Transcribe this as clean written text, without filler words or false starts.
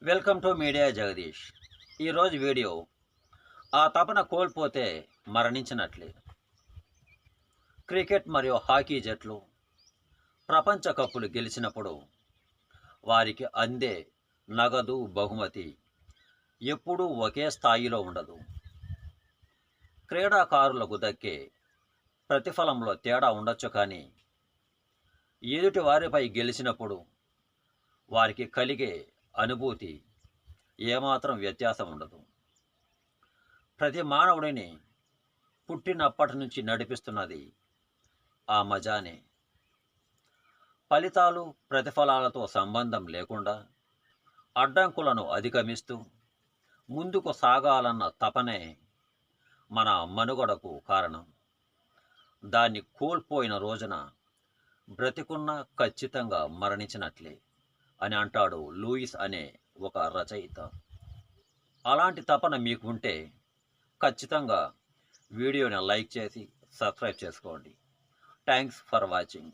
Welcome to media Jagadish. ఈరోజు video ఆ తపన కోల్పోతే మరణించినట్లే. క్రికెట్ మరియు హాకీ జట్లు ప్రపంచ కప్పులు గెలిచినప్పుడు వారికి అందే నగదు బహుమతి ఎప్పుడూ ఒకే స్థాయిలో ఉండదు. క్రీడాకారులకు దక్కే ప్రతిఫలంలో తేడా ఉండొచ్చు, కానీ ఎదుటి వారిపై గెలిచినప్పుడు వారికి కలిగే అనుభూతి ఏమాత్రం వ్యత్యాసం ఉండదు. ప్రతి మానవుడిని పుట్టినప్పటి నుంచి నడిపిస్తున్నది ఆ మజానే. ఫలితాలు ప్రతిఫలాలతో సంబంధం లేకుండా అడ్డంకులను అధిగమిస్తూ ముందుకు సాగాలన్న తపనే మన మనుగడకు కారణం. దాన్ని కోల్పోయిన రోజున బ్రతికున్న ఖచ్చితంగా మరణించినట్లే అని అంటాడు లూయిస్ అనే ఒక రచయిత. అలాంటి తపన మీకు ఉంటే ఖచ్చితంగా వీడియోని లైక్ చేసి సబ్స్క్రైబ్ చేసుకోండి. Thanks for watching.